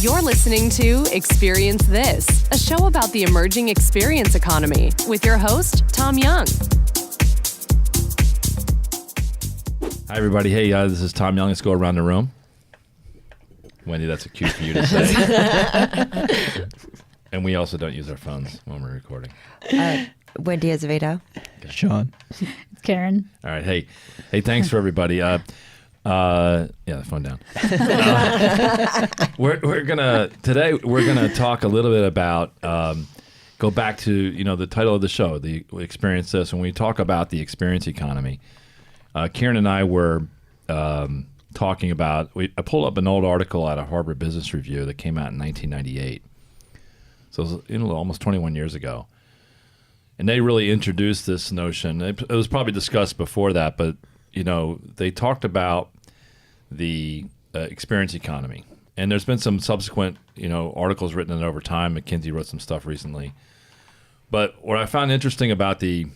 You're listening to Experience This, a show about the emerging experience economy with your host, Tom Young. Hi, everybody. Hey, this is Tom Young. Let's go around the room. Wendy, that's a cue for you to say. And we also don't use our phones when we're recording. Wendy Azevedo. Okay. Sean. It's Karen. All right. Hey, thanks for everybody. Yeah, the phone down. Today we're gonna talk a little bit about go back to the title of the show, the Experience This. When we talk about the experience economy, Karen and I were talking about. I pulled up an old article out of Harvard Business Review that came out in 1998. So it was almost 21 years ago. And they really introduced this notion. It was probably discussed before that, but they talked about the experience economy. And there's been some subsequent articles written in it over time. McKinsey wrote some stuff recently. But what I found interesting about the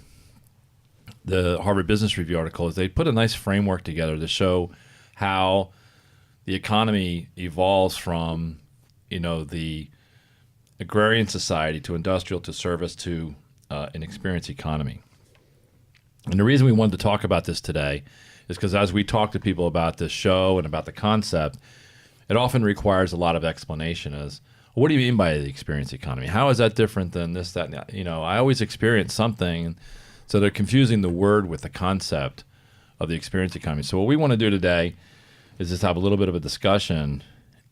Harvard Business Review article is they put a nice framework together to show how the economy evolves from the agrarian society to industrial to service to an experience economy. And the reason we wanted to talk about this today is because as we talk to people about this show and about the concept, it often requires a lot of explanation as, well, what do you mean by the experience economy? How is that different than this, that, and that? I always experience something. So they're confusing the word with the concept of the experience economy. So what we want to do today is just have a little bit of a discussion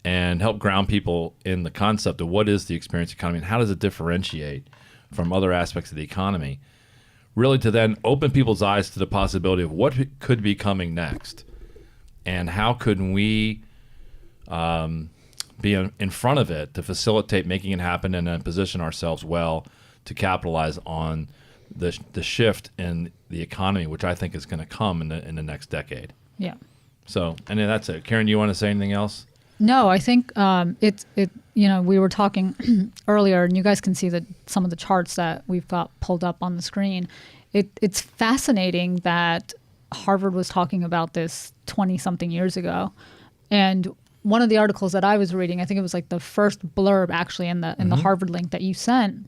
and help ground people in the concept of what is the experience economy and how does it differentiate from other aspects of the economy, really to then open people's eyes to the possibility of what could be coming next and how could we be in front of it to facilitate making it happen and then position ourselves well to capitalize on the shift in the economy, which I think is going to come in the next decade. Yeah. So, and then that's it. Karen, you want to say anything else? No, I think we were talking earlier, and you guys can see some of the charts that we've got pulled up on the screen. It's fascinating that Harvard was talking about this 20-something years ago. And one of the articles that I was reading, I think it was like the first blurb actually in the Harvard link that you sent,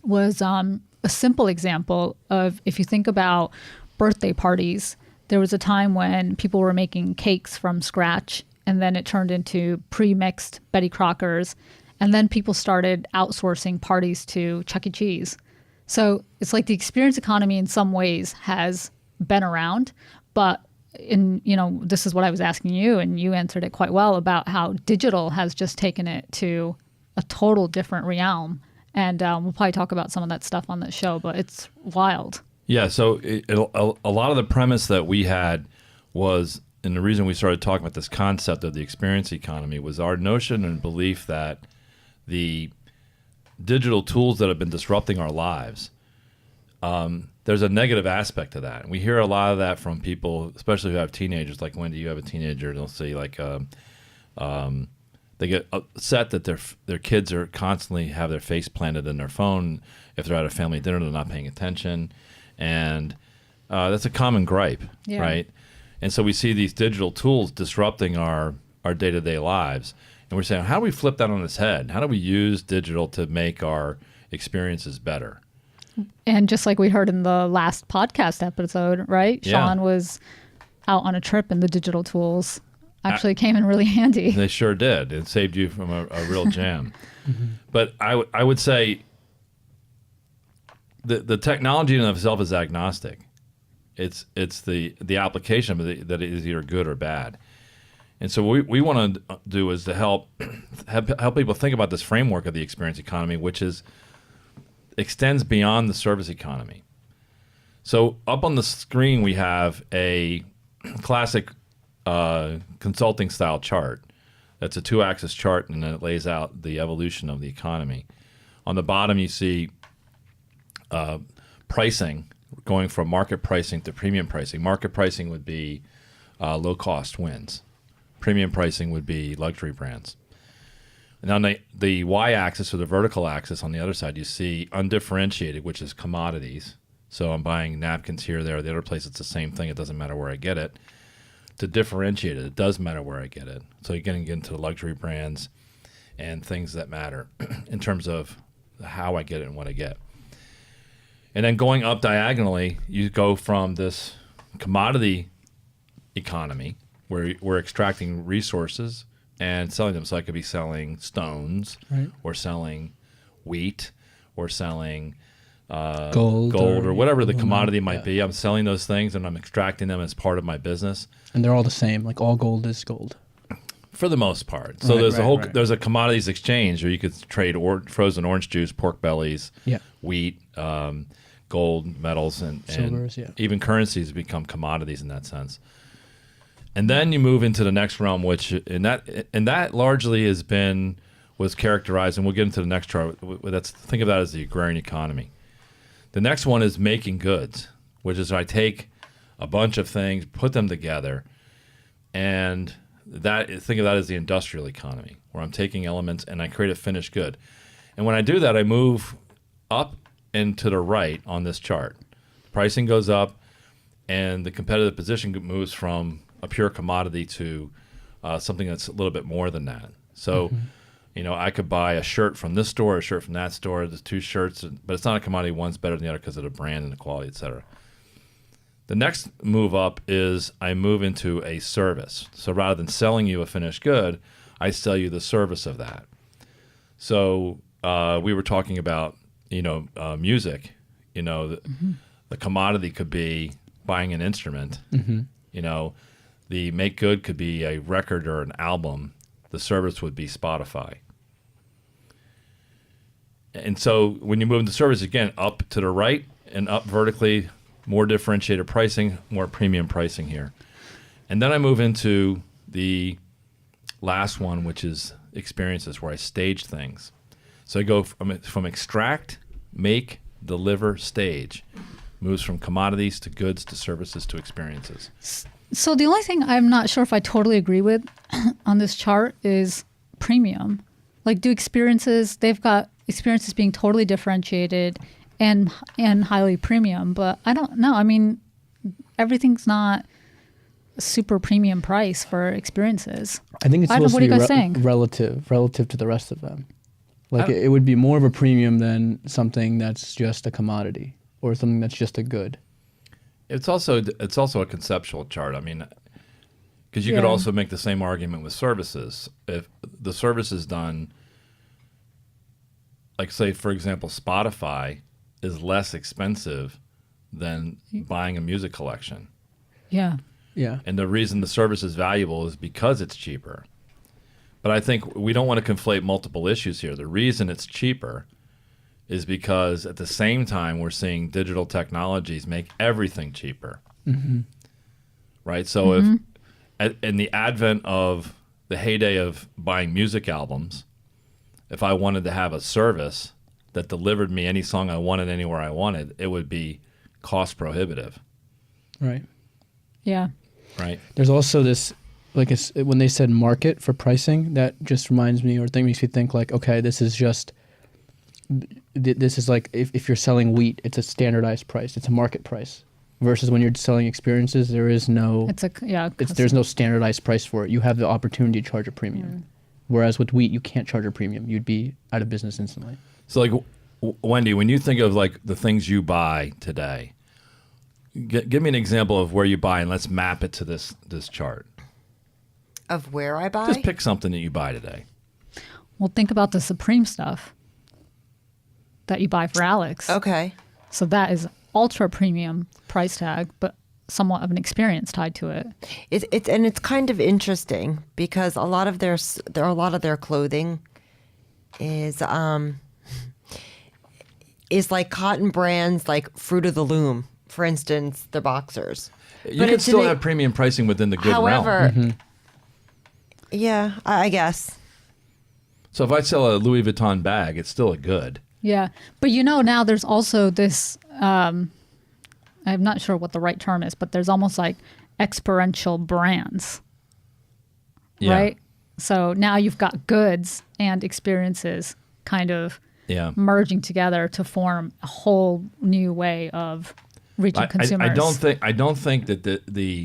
was a simple example of, if you think about birthday parties, there was a time when people were making cakes from scratch, and then it turned into pre-mixed Betty Crockers, and then people started outsourcing parties to Chuck E. Cheese. So it's like the experience economy in some ways has been around, but this is what I was asking you, and you answered it quite well about how digital has just taken it to a total different realm. And we'll probably talk about some of that stuff on the show, but it's wild. Yeah, so a lot of the premise that we had was, and the reason we started talking about this concept of the experience economy was our notion and belief that the digital tools that have been disrupting our lives, there's a negative aspect to that. And we hear a lot of that from people, especially who have teenagers. Like Wendy, you have a teenager, and they'll say they get upset that their kids are constantly have their face planted in their phone. If they're at a family dinner, they're not paying attention. And that's a common gripe, right? And so we see these digital tools disrupting our day-to-day lives. And we're saying, how do we flip that on its head? How do we use digital to make our experiences better? And just like we heard in the last podcast episode, right? Yeah. Sean was out on a trip and the digital tools actually came in really handy. They sure did. It saved you from a real jam. But I would say the technology in and of itself is agnostic. It's the application that is either good or bad. And so what we want to do is to help people think about this framework of the experience economy, which extends beyond the service economy. So up on the screen we have a classic consulting style chart. That's a 2-axis chart, and then it lays out the evolution of the economy. On the bottom you see pricing, going from market pricing to premium pricing. Market pricing would be low-cost wins. Premium pricing would be luxury brands. And on the y-axis or the vertical axis on the other side, you see undifferentiated, which is commodities. So I'm buying napkins here, there, the other place it's the same thing. It doesn't matter where I get it. To differentiate it, it does matter where I get it. So you're getting into luxury brands and things that matter in terms of how I get it and what I get. And then going up diagonally, you go from this commodity economy where we're extracting resources and selling them. So I could be selling stones, Right. or selling wheat, or selling Gold or whatever the aluminum, commodity might yeah. be. I'm selling those things and I'm extracting them as part of my business. And they're all the same. Like all gold is gold. For the most part. So Right, there's a commodities exchange where you could trade frozen orange juice, pork bellies, Yeah. wheat, gold, metals, and Silvers, yeah. even currencies become commodities in that sense. And then you move into the next realm, which and that largely was characterized, and we'll get into the next chart. Think of that as the agrarian economy. The next one is making goods, which is I take a bunch of things, put them together, and think of that as the industrial economy, where I'm taking elements and I create a finished good. And when I do that, I move up and to the right on this chart. Pricing goes up, and the competitive position moves from a pure commodity to something that's a little bit more than that. So, I could buy a shirt from this store, a shirt from that store. There's two shirts, but it's not a commodity. One's better than the other because of the brand and the quality, et cetera. The next move up is I move into a service. So rather than selling you a finished good, I sell you the service of that. So we were talking about, music. The commodity could be buying an instrument. The make good could be a record or an album. The service would be Spotify. And so when you move into service, again, up to the right and up vertically, more differentiated pricing, more premium pricing here. And then I move into the last one, which is experiences, where I stage things. So I go from extract, make, deliver, stage. Moves from commodities to goods to services to experiences. So the only thing I'm not sure if I totally agree with on this chart is premium. Like, they've got experiences being totally differentiated and highly premium, but I don't know. I mean, everything's not a super premium price for experiences. I think it's I don't know, supposed what to are you be guys saying? relative to the rest of them. Like it would be more of a premium than something that's just a commodity or something that's just a good. It's also a conceptual chart. I mean, because you could also make the same argument with services. If the service is done, like say for example, Spotify is less expensive than buying a music collection. Yeah. Yeah. And the reason the service is valuable is because it's cheaper. But I think we don't want to conflate multiple issues here. The reason it's cheaper is because at the same time we're seeing digital technologies make everything cheaper. Right? So if in the advent of the heyday of buying music albums, if I wanted to have a service that delivered me any song I wanted anywhere I wanted, it would be cost prohibitive. Right. Yeah. Right? There's also this, like when they said market for pricing, that just reminds me or makes me think like, okay, this is like if you're selling wheat, it's a standardized price. It's a market price. Versus when you're selling experiences, there is no... there's no standardized price for it. You have the opportunity to charge a premium. Whereas with wheat, you can't charge a premium. You'd be out of business instantly. So like, Wendy, when you think of like the things you buy today, give me an example of where you buy and let's map it to this chart. Of where I buy? Just pick something that you buy today. Well, think about the Supreme stuff that you buy for Alex. Okay. So that is ultra premium price tag, but somewhat of an experience tied to it. It's kind of interesting because a lot of their clothing is like cotton brands like Fruit of the Loom, for instance, the boxers. You can still have premium pricing within the good realm. However, yeah, I guess. So if I sell a Louis Vuitton bag, it's still a good. Yeah. But now there's also this, I'm not sure what the right term is, but there's almost like experiential brands. Yeah. Right? So now you've got goods and experiences kind of merging together to form a whole new way of reaching consumers. I don't think that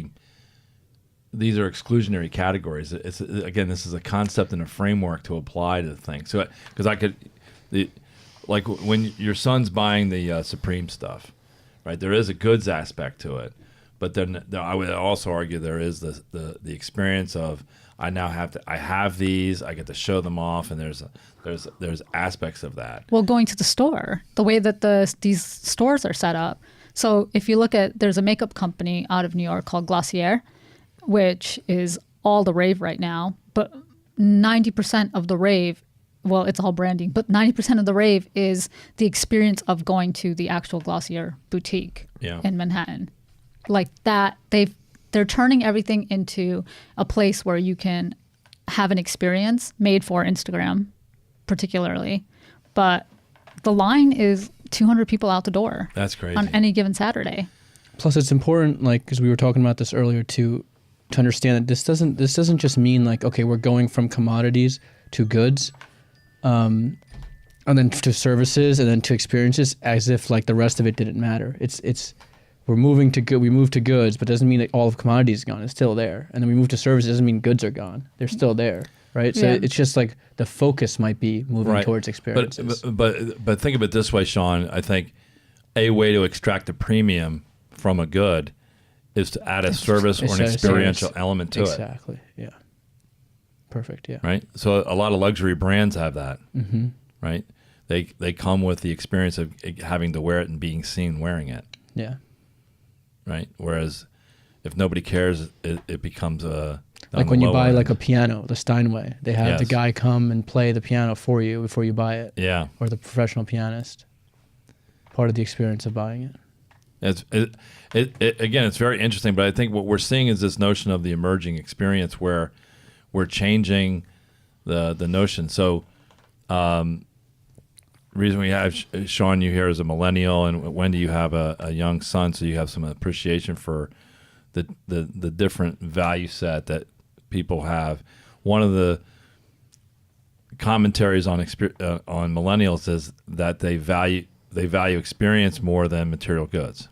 these are exclusionary categories. It's again, this is a concept and a framework to apply to things. So, because like when your son's buying the Supreme stuff, right? There is a goods aspect to it, but then I would also argue there is the experience of I have these, I get to show them off, and there's aspects of that. Well, going to the store, the way that these stores are set up. So if you look at, there's a makeup company out of New York called Glossier, which is all the rave right now, but 90% of the rave, well, it's all branding, but 90% of the rave is the experience of going to the actual Glossier boutique in Manhattan. Like that, they're turning everything into a place where you can have an experience made for Instagram, particularly, but the line is 200 people out the door. That's crazy. On any given Saturday. Plus, it's important, like, because we were talking about this earlier, to understand that this doesn't just mean like, okay, we're going from commodities to goods, and then to services, and then to experiences, as if like the rest of it didn't matter. We move to goods, but it doesn't mean that all of commodities is gone. It's still there. And then we move to services, doesn't mean goods are gone. They're still there, right? So it's just like the focus might be moving towards experiences. But think of it this way, Sean. I think a way to extract a premium from a good is to add a service or an experiential element to it. Exactly. Yeah. Perfect. Yeah. Right. So a lot of luxury brands have that. Mm-hmm. Right. They come with the experience of having to wear it and being seen wearing it. Yeah. Right. Whereas if nobody cares, it becomes a like when you buy like a piano, the Steinway, they have the guy come and play the piano for you before you buy it. Yeah. Or the professional pianist. Part of the experience of buying it. Again, it's very interesting, but I think what we're seeing is this notion of the emerging experience where we're changing the notion. So, reason we have Sean, you here as a millennial, and Wendy, you have a young son, so you have some appreciation for the different value set that people have. One of the commentaries on millennials is that they value experience more than material goods.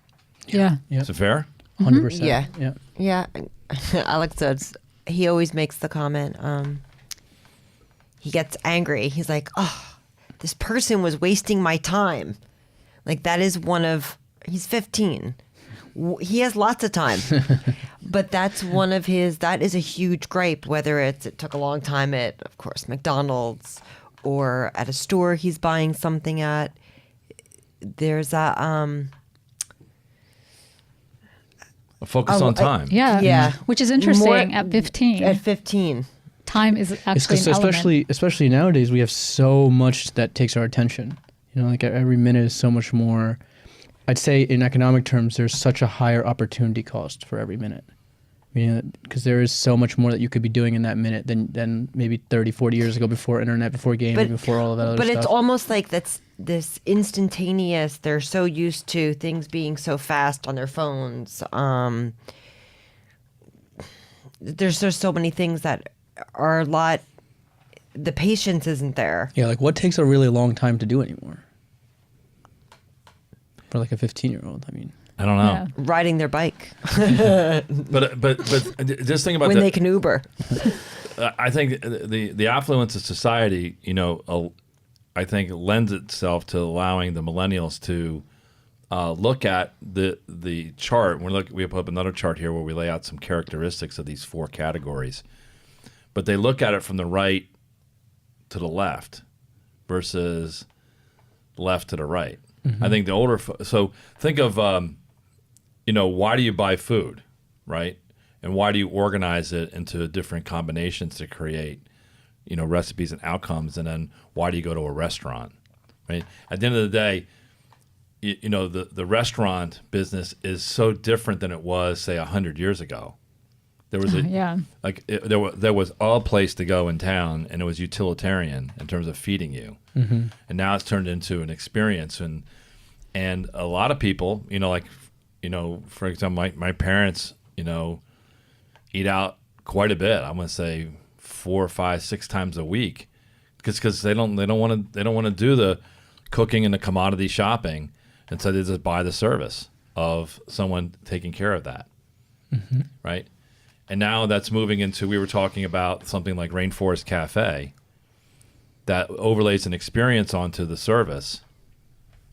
Yeah. Is it fair? 100%. Yeah. Alex says, he always makes the comment, he gets angry. He's like, oh, this person was wasting my time. Like that is he's 15. He has lots of time. But that's that is a huge gripe, whether it took a long time at, of course, McDonald's or at a store he's buying something at. There's a focus on time. Yeah. Which is interesting at 15. At 15. Time is actually an element. Especially nowadays, we have so much that takes our attention. You know, like every minute is so much more. I'd say in economic terms, there's such a higher opportunity cost for every minute. Because there is so much more that you could be doing in that minute than maybe 30, 40 years ago, before internet, before gaming, before all of that other stuff. But it's almost like that's this instantaneous. They're so used to things being so fast on their phones. There's just so many things that are a lot. The patience isn't there. Yeah, like what takes a really long time to do anymore? For like a 15-year-old, I don't know. Yeah. Riding their bike. But just think about when they can Uber. I think the affluence of society, I think lends itself to allowing the millennials to look at the chart. We put up another chart here where we lay out some characteristics of these four categories, but they look at it from the right to the left versus left to the right. Mm-hmm. I think the older so think of why do you buy food, right? And why do you organize it into different combinations to create, recipes and outcomes? And then why do you go to a restaurant, right? At the end of the day, the restaurant business is so different than it was, say, 100 years ago. There was there was a place to go in town, and it was utilitarian in terms of feeding you. Mm-hmm. And now it's turned into an experience, and a lot of people, for example, my parents, eat out quite a bit. I'm going to say 4, 5, 6 times a week, because they don't want to do the cooking and the commodity shopping, and so they just buy the service of someone taking care of that, mm-hmm. right? And now that's moving into, we were talking about something like Rainforest Cafe that overlays an experience onto the service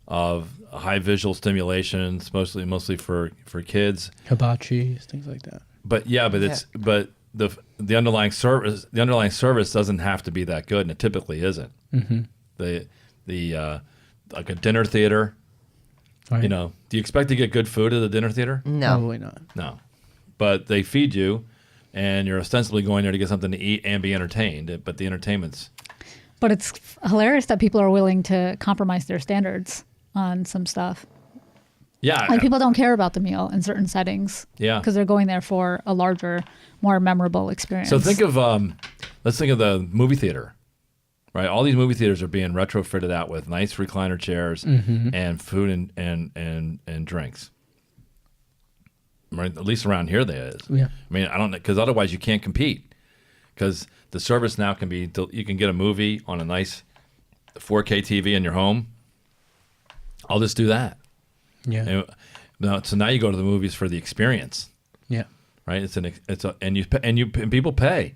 of high visual stimulations, mostly for kids. Hibachi, things like that. But the underlying service doesn't have to be that good, and it typically isn't. Mm-hmm. The like a dinner theater. Right. You know, do you expect to get good food at a dinner theater? No. Probably not. No. But they feed you, and you're ostensibly going there to get something to eat and be entertained, but the entertainment's... But it's hilarious that people are willing to compromise their standards on some stuff. Yeah. Like people don't care about the meal in certain settings. Yeah. Because they're going there for a larger, more memorable experience. So think of, let's think of the movie theater. Right, all these movie theaters are being retrofitted out with nice recliner chairs and food and drinks. Right, at least around here there is. Yeah. I mean, I don't know, because otherwise you can't compete. Because the service now can be, you can get a movie on a nice 4K TV in your home. I'll just do that. Yeah. So now you go to the movies for the experience. Yeah. Right. And people pay.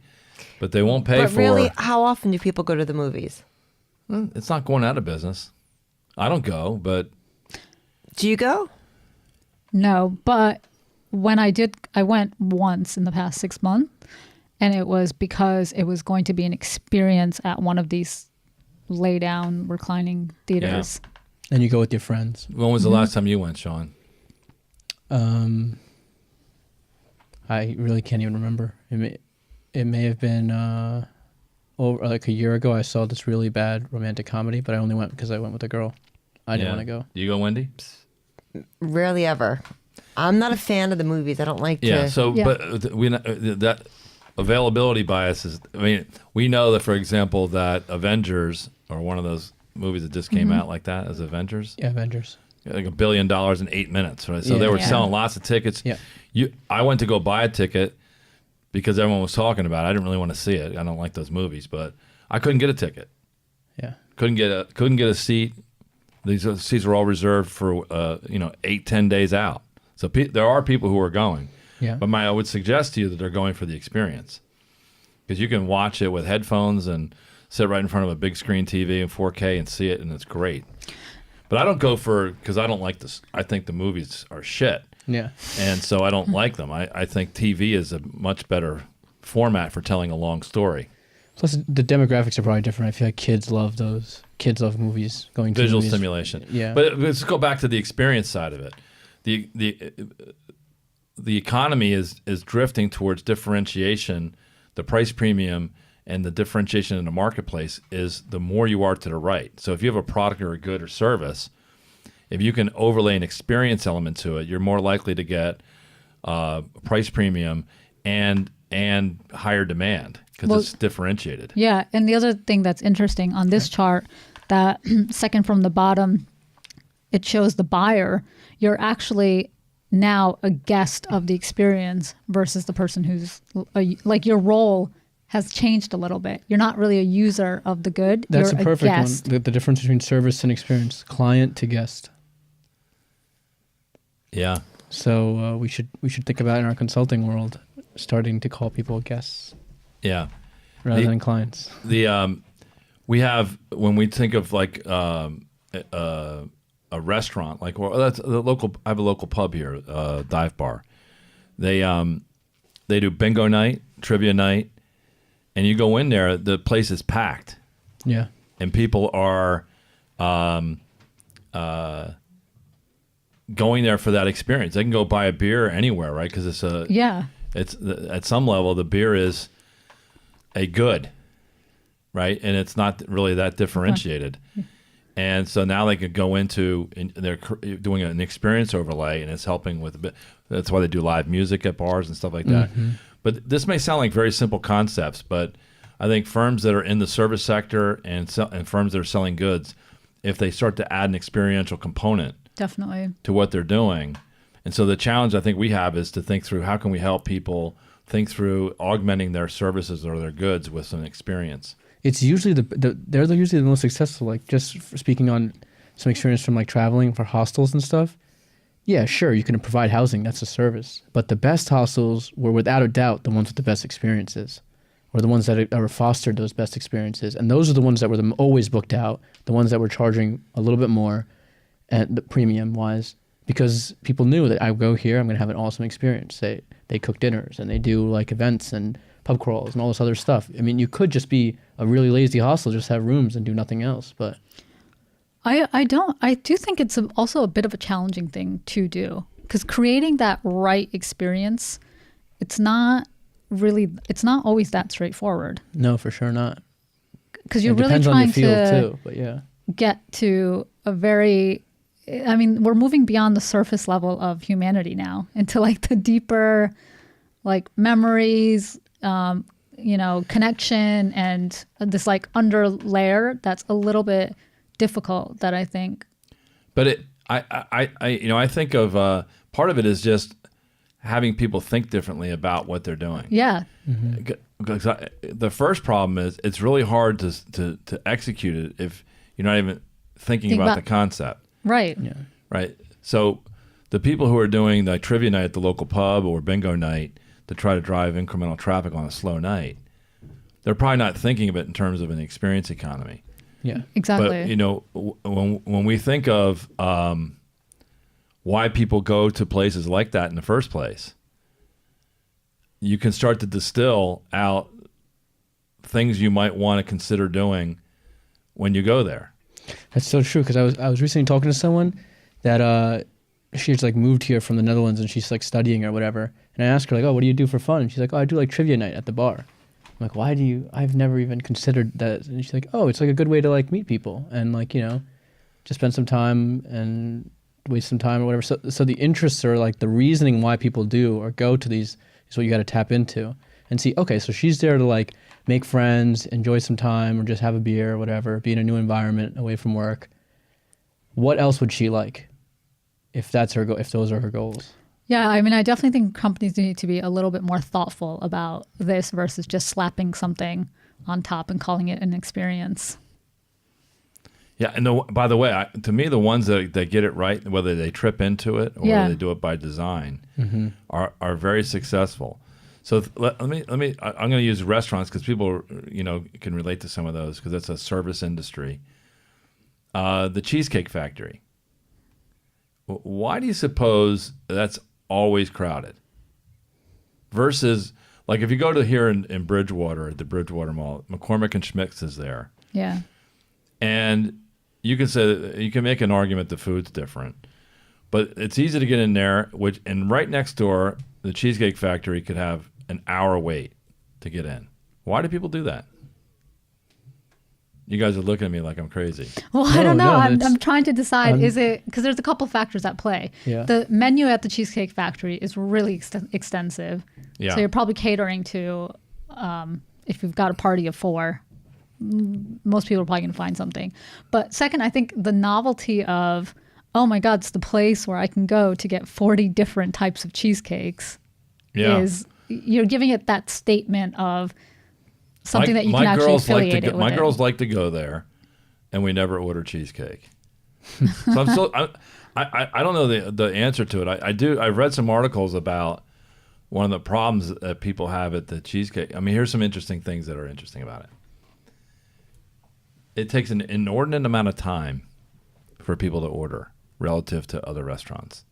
But they won't pay for... But really, how often do people go to the movies? It's not going out of business. I don't go, but... Do you go? No, but when I did, I went once in the past 6 months, and it was because it was going to be an experience at one of these lay-down reclining theaters. Yeah. And you go with your friends. When was the last time you went, Sean? I really can't even remember. It may have been over like a year ago. I saw this really bad romantic comedy, but I only went because I went with a girl. I didn't want to go. Do you go, Wendy? Rarely ever. I'm not a fan of the movies. I don't like to. Yeah. So, but that availability bias is. I mean, we know that, for example, that Avengers, or one of those movies that just came out like that, as Avengers. Yeah, Avengers. Like $1 billion in 8 minutes, right? So they were selling lots of tickets. Yeah. I went to go buy a ticket because everyone was talking about it. I didn't really want to see it. I don't like those movies, but I couldn't get a ticket. Yeah. Couldn't get a seat. These seats were all reserved for 8-10 days out. So there are people who are going. Yeah. But I would suggest to you that they're going for the experience, because you can watch it with headphones and sit right in front of a big screen TV in 4K and see it, and it's great. But I don't go because I don't like this. I think the movies are shit. Yeah. And so I don't like them. I think TV is a much better format for telling a long story. Plus, the demographics are probably different. I feel like kids love those. Kids love movies, going to visual movies. Stimulation. Yeah. But let's go back to the experience side of it. The economy is drifting towards differentiation. The price premium and the differentiation in the marketplace is the more you are to the right. So if you have a product or a good or service, if you can overlay an experience element to it, you're more likely to get price premium and higher demand because it's differentiated. Yeah, and the other thing that's interesting on this chart, that second from the bottom, it shows the buyer. You're actually now a guest of the experience versus the person who's like your role has changed a little bit. You're not really a user of the good. That's you're a perfect guest. one. The difference between service and experience, client to guest. Yeah. So we should think about in our consulting world starting to call people guests. Yeah. Rather than clients. We have, when we think of like a restaurant, like, well, that's the local. I have a local pub here, Dive Bar. They do bingo night, trivia night, and you go in there, the place is packed. Yeah. And people are going there for that experience. They can go buy a beer anywhere, right? Because it's at some level the beer is a good, right? And it's not really that differentiated. And so now they could go into, and they're doing an experience overlay, and it's helping with a bit. That's why they do live music at bars and stuff like that. Mm-hmm. But this may sound like very simple concepts, but I think firms that are in the service sector and firms that are selling goods, if they start to add an experiential component definitely to what they're doing. And so the challenge I think we have is to think through how can we help people think through augmenting their services or their goods with some experience. It's usually they're usually the most successful. Like, just speaking on some experience from like traveling for hostels and stuff, Yeah, sure, you can provide housing, that's a service. But the best hostels were without a doubt the ones with the best experiences, or the ones that are fostered those best experiences. And those are the ones that were always booked out, the ones that were charging a little bit more, and the premium wise, because people knew that I go here, I'm going to have an awesome experience. They cook dinners and they do like events and pub crawls and all this other stuff. I mean, you could just be a really lazy hostel, just have rooms and do nothing else, but... I do think it's also a bit of a challenging thing to do, because creating that right experience, it's not always that straightforward. No, for sure not. Because you're really trying to but yeah, get to a very, I mean, we're moving beyond the surface level of humanity now into like the deeper, like memories, connection, and this like under layer that's a little bit difficult, that I think. But I think of part of it is just having people think differently about what they're doing. Yeah. Because the first problem is it's really hard to execute it if you're not even thinking about the concept. Right. Yeah. Right. So the people who are doing the trivia night at the local pub or bingo night to try to drive incremental traffic on a slow night, they're probably not thinking of it in terms of an experience economy. Yeah, exactly. But when we think of why people go to places like that in the first place, you can start to distill out things you might want to consider doing when you go there. That's so true, because I was recently talking to someone that she's like moved here from the Netherlands and she's like studying or whatever, and I asked her like, oh, what do you do for fun? And she's like, oh, I do like trivia night at the bar. I'm like, I've never even considered that. And she's like, oh, it's like a good way to like meet people and like, just spend some time and waste some time or whatever. So the interests are like the reasoning why people do or go to these is what you got to tap into and see, okay, so she's there to like make friends, enjoy some time or just have a beer or whatever, be in a new environment away from work. What else would she like if that's her if those are her goals? Yeah, I mean, I definitely think companies need to be a little bit more thoughtful about this versus just slapping something on top and calling it an experience. Yeah, and by the way, to me, the ones that get it right, whether they trip into it or whether they do it by design, are very successful. So let me. I'm going to use restaurants because people, can relate to some of those because it's a service industry. The Cheesecake Factory. Why do you suppose that's always crowded? Versus, like, if you go to here in Bridgewater, at the Bridgewater Mall, McCormick and Schmick's is there. Yeah. And you can make an argument the food's different, but it's easy to get in there. And right next door, the Cheesecake Factory could have an hour wait to get in. Why do people do that? You guys are looking at me like I'm crazy. Well, I don't know. I'm trying to decide, is it, because there's a couple factors at play. Yeah. The menu at the Cheesecake Factory is really extensive. Yeah. So you're probably catering to, if you've got a party of 4, most people are probably going to find something. But second, I think the novelty of, oh my God, it's the place where I can go to get 40 different types of cheesecakes is, you're giving it that statement of something that you can actually affiliate it with. My girls like to go there, and we never order cheesecake. So I'm still, I don't know the answer to it. I've read some articles about one of the problems that people have at the cheesecake. I mean, here's some interesting things that are interesting about it. It takes an inordinate amount of time for people to order relative to other restaurants.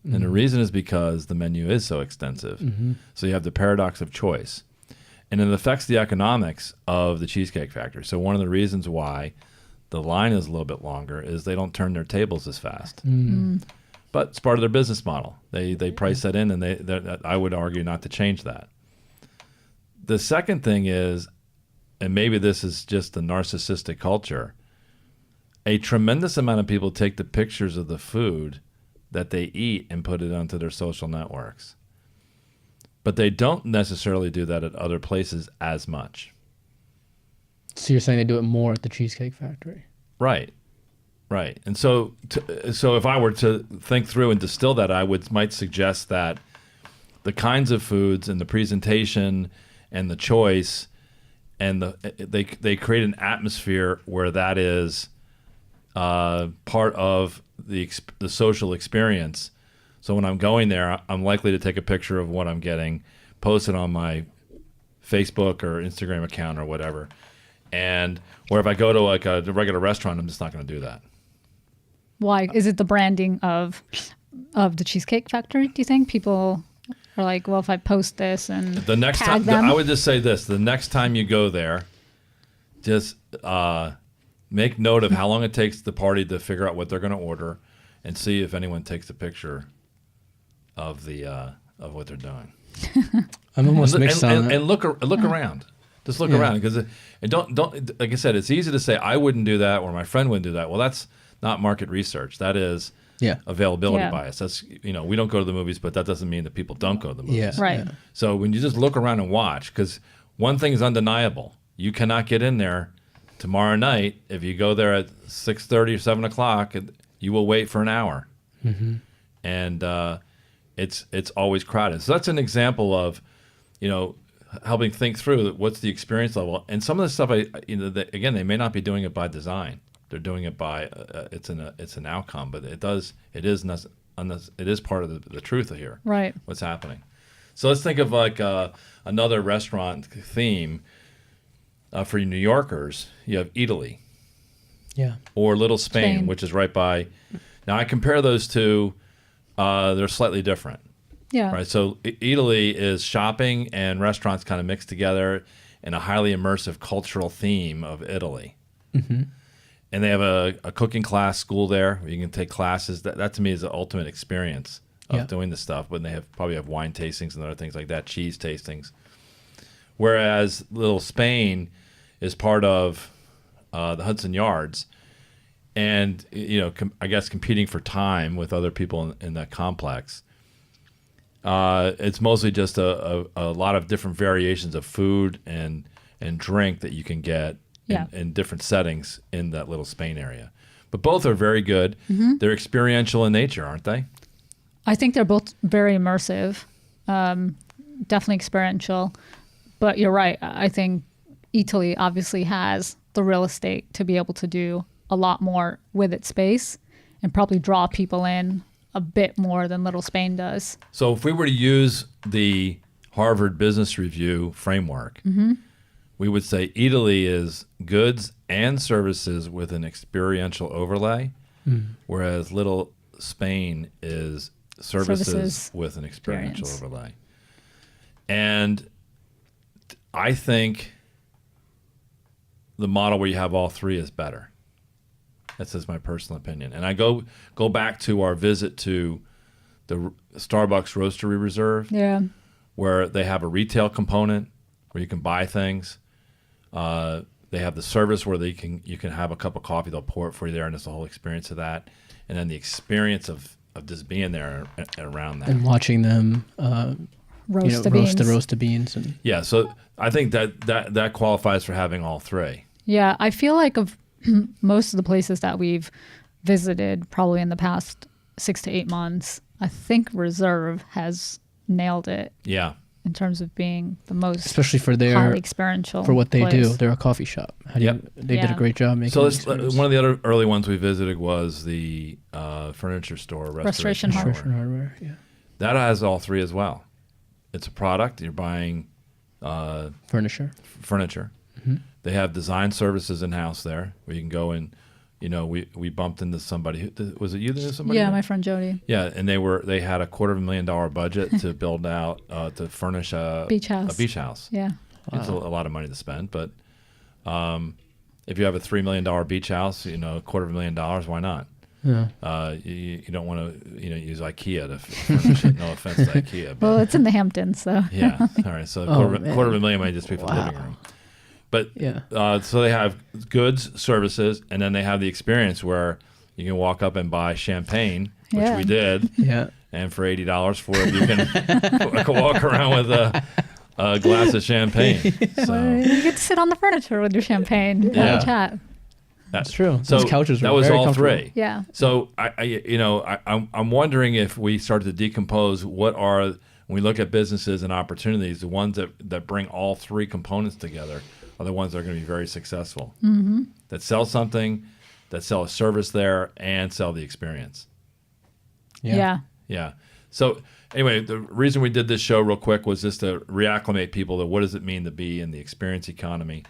And the reason is because the menu is so extensive. So you have the paradox of choice. And it affects the economics of the Cheesecake Factory. So one of the reasons why the line is a little bit longer is they don't turn their tables as fast. But it's part of their business model. They price that in, and I would argue not to change that. The second thing is, and maybe this is just the narcissistic culture, a tremendous amount of people take the pictures of the food that they eat and put it onto their social networks. But they don't necessarily do that at other places as much. So you're saying they do it more at the Cheesecake Factory? Right. And so if I were to think through and distill that, might suggest that the kinds of foods and the presentation and the choice and they create an atmosphere where that is part of the social experience. So when I'm going there, I'm likely to take a picture of what I'm getting, post it on my Facebook or Instagram account or whatever. And or if I go to like a regular restaurant, I'm just not going to do that. Why? Is it the branding of the Cheesecake Factory? Do you think people are like, well, if I post this and the next tag time, them? I would just say this: the next time you go there, just make note of how long it takes the party to figure out what they're going to order, and see if anyone takes a picture of the of what they're doing. I'm almost mixed on and look around. Just look around, because don't like I said, it's easy to say I wouldn't do that or my friend wouldn't do that. Well, that's not market research. That is availability bias. That's we don't go to the movies, but that doesn't mean that people don't go to the movies. Yeah. Right. Yeah. So when you just look around and watch, because one thing is undeniable: you cannot get in there tomorrow night. If you go there at 6:30 or 7 o'clock, you will wait for an hour, and it's always crowded. So that's an example of helping think through what's the experience level. And some of the stuff again, they may not be doing it by design. They're doing it by it's an outcome, but it is part of the truth here. Right. What's happening. So let's think of like another restaurant theme for you New Yorkers. You have Italy. Yeah. Or Little Spain, which is right by. Now I compare those two. They're slightly different. Yeah. Right. So Italy is shopping and restaurants kind of mixed together in a highly immersive cultural theme of Italy. Mm-hmm. And they have a cooking class school there where you can take classes. That to me is the ultimate experience of doing this stuff. But they probably have wine tastings and other things like that, cheese tastings. Whereas Little Spain is part of the Hudson Yards, and I guess competing for time with other people in that complex. It's mostly just a lot of different variations of food and drink that you can get in different settings in that Little Spain area. But both are very good. Mm-hmm. They're experiential in nature, aren't they? I think they're both very immersive, definitely experiential. But you're right. I think Italy obviously has the real estate to be able to do a lot more with its space and probably draw people in a bit more than Little Spain does. So if we were to use the Harvard Business Review framework, we would say Italy is goods and services with an experiential overlay, whereas Little Spain is services with an experiential overlay. And I think the model where you have all three is better. That's just my personal opinion. And I go back to our visit to the Starbucks Roastery Reserve, where they have a retail component where you can buy things. They have the service where you can have a cup of coffee. They'll pour it for you there, and it's the whole experience of that. And then the experience of just being there around that. And watching them roast the beans. And so I think that qualifies for having all three. Yeah, I feel like of most of the places that we've visited probably in the past 6 to 8 months, I think Reserve has nailed it. Yeah. In terms of being the most especially for their highly experiential for what they place. do. They're a coffee shop. They did a great job making one of the other early ones we visited was the furniture store, Restoration Hardware. Yeah. That has all three as well. It's a product. You're buying furniture. Mm-hmm. They have design services in-house there where you can go and, we bumped into somebody. Was it you that knew somebody? Yeah, there? my friend Jody. Yeah, and they had a $250,000 budget to build out, to furnish a beach house. Yeah. Wow. It's a lot of money to spend, but if you have a $3 million beach house, $250,000, why not? Yeah. You don't want to use IKEA to furnish it. No offense to IKEA. But, well, it's in the Hamptons, so. Yeah. All right. So quarter of a million might just be for the living room. But so they have goods, services, and then they have the experience where you can walk up and buy champagne, which we did. Yeah. And for $80 for it, you can walk around with a glass of champagne. So. Well, you get to sit on the furniture with your champagne and chat. That's true. So those couches were that was very all comfortable. three. Yeah. So I'm wondering if we start to decompose when we look at businesses and opportunities, the ones that bring all three components together are the ones that are going to be very successful. Mm-hmm. That sell something, that sell a service there and sell the experience. Yeah. Yeah. So anyway, the reason we did this show real quick was just to reacclimate people to what does it mean to be in the experience economy,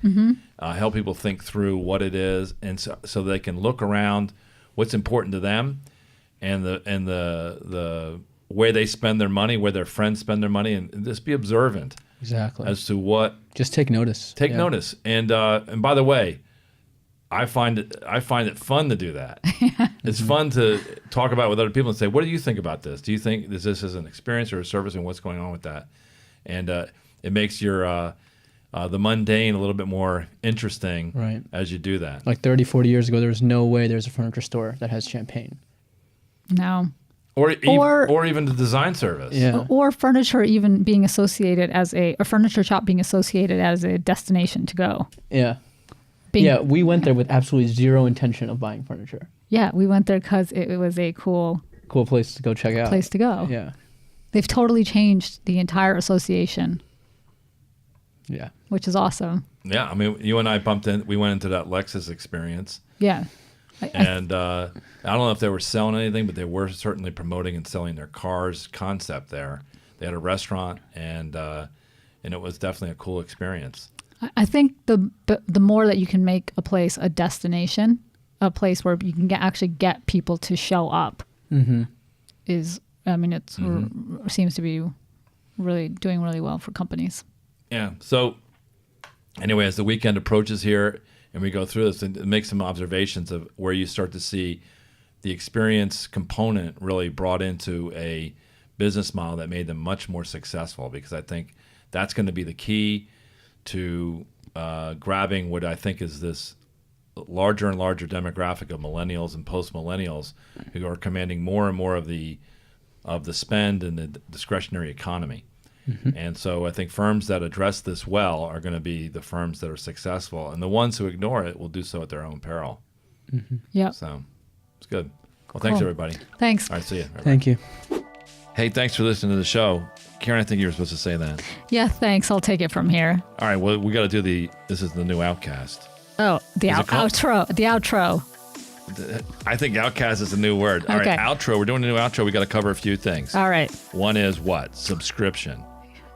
help people think through what it is, and so they can look around what's important to them and the way they spend their money, where their friends spend their money, and just be observant. Exactly. As to what. Just take notice. Take notice. And by the way, I find it fun to do that. It's fun to talk about it with other people and say, what do you think about this? Do you think this is an experience or a service, and what's going on with that? And it makes your the mundane a little bit more interesting as you do that. Like 30, 40 years ago, there was no way there's a furniture store that has champagne. No. Or even the design service. Yeah. Or furniture even being associated as a furniture shop being associated as a destination to go. Yeah. We went there with absolutely zero intention of buying furniture. Yeah, we went there because it was a cool place to go check out. Place to go. Yeah. They've totally changed the entire association. Yeah. Which is awesome. Yeah, I mean, you and I we went into that Lexus experience. Yeah. I don't know if they were selling anything, but they were certainly promoting and selling their cars concept there. They had a restaurant, and it was definitely a cool experience. I think the more that you can make a place a destination, a place where you can actually get people to show up, is, I mean, it seems to be really doing really well for companies. Yeah. So anyway, as the weekend approaches here and we go through this, and make some observations of where you start to see the experience component really brought into a business model that made them much more successful, because I think that's going to be the key to grabbing what I think is this larger and larger demographic of millennials and post-millennials who are commanding more and more of the spend in the discretionary economy. And so I think firms that address this well are going to be the firms that are successful, and the ones who ignore it will do so at their own peril. Yeah. So it's good. Well, thanks, everybody. Thanks. All right, see you. Everybody. Thank you. Hey, thanks for listening to the show. Karen, I think you were supposed to say that. Yeah, thanks. I'll take it from here. All right, well, we got to do this is the new Outcast. Oh, the outro. The outro. I think Outcast is a new word. All right, outro. We're doing a new outro. We got to cover a few things. All right. One is what? Subscription.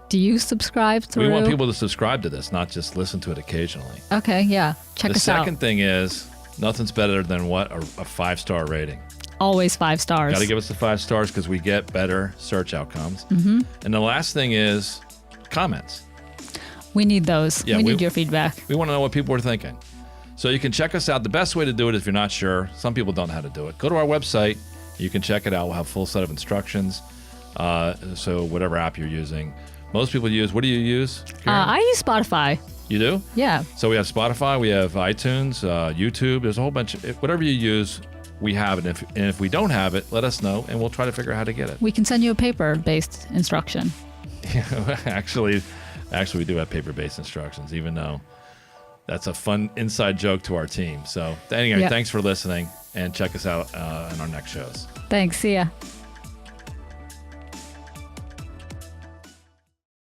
Do you subscribe through? We want people to subscribe to this, not just listen to it occasionally. Okay, yeah. Check us out. The second thing is nothing's better than what? A 5-star rating. Always 5 stars. Got to give us the 5 stars because we get better search outcomes. And the last thing is comments. We need those. Yeah, we need your feedback. We want to know what people are thinking. So you can check us out. The best way to do it, if you're not sure, some people don't know how to do it, go to our website. You can check it out. We'll have a full set of instructions. So whatever app you're using. Most people use, what do you use, Karen? I use Spotify. You do? Yeah. So we have Spotify, we have iTunes, YouTube. There's a whole bunch of, whatever you use, we have it. And if we don't have it, let us know, and we'll try to figure out how to get it. We can send you a paper-based instruction. Actually, we do have paper-based instructions, even though that's a fun inside joke to our team. So anyway, Thanks for listening, and check us out on our next shows. Thanks. See ya.